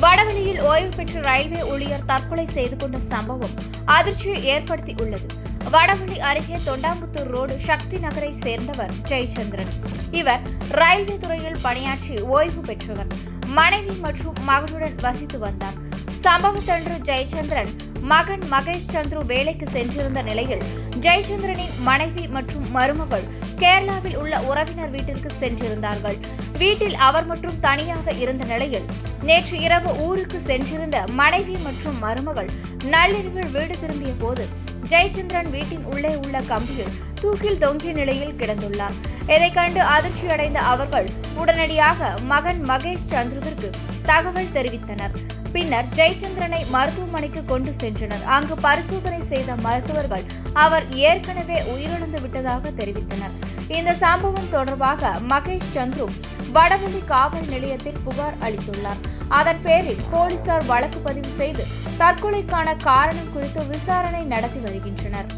வடவெளியில் ஓய்வு பெற்ற ரயில்வே ஊழியர் தற்கொலை செய்து கொண்ட சம்பவம் அதிர்ச்சியை ஏற்படுத்தியுள்ளது. வடவெளி அருகே தொண்டாமுத்தூர் ரோடு சக்தி நகரை சேர்ந்தவர் ஜெயச்சந்திரன். இவர் ரயில்வே துறையில் பணியாற்றி ஓய்வு பெற்றவர். மனைவி மற்றும் மகனுடன் வசித்து வந்தார். சம்பவத்தன்று ஜெயச்சந்திரன் மகன் மகேஷ் சந்துரு வேலைக்கு சென்றிருந்த நிலையில் ஜெயச்சந்திரனின் மனைவி மற்றும் மருமகள் கேரளாவில் உள்ள உறவினர் வீட்டிற்கு சென்றிருந்தார்கள். வீட்டில் அவர் மற்றும் தனியாக இருந்த நிலையில் நேற்று இரவு ஊருக்கு சென்றிருந்த மனைவி மற்றும் மருமகள் நள்ளிரவில் வீடு திரும்பிய போது ஜெயச்சந்திரன் வீட்டின் உள்ளே உள்ள கம்பியில் தூக்கில் தொங்கிய நிலையில் கிடந்துள்ளார். இதை கண்டு அதிர்ச்சியடைந்த அவர்கள் உடனடியாக மகன் மகேஷ் சந்துருவிற்கு தகவல் தெரிவித்தனர். பின்னர் ஜெயச்சந்திரனை மருத்துவமனைக்கு கொண்டு சென்றனர். அங்கு பரிசோதனை செய்த மருத்துவர்கள் அவர் ஏற்கனவே உயிரிழந்து விட்டதாக தெரிவித்தனர். இந்த சம்பவம் தொடர்பாக மகேஷ் சந்துரு வடவெளி காவல் நிலையத்தில் புகார் அளித்துள்ளார். அதன் பேரில் போலீசார் வழக்கு பதிவு செய்து தற்கொலைக்கான காரணம் குறித்து விசாரணை நடத்தி வருகின்றனர்.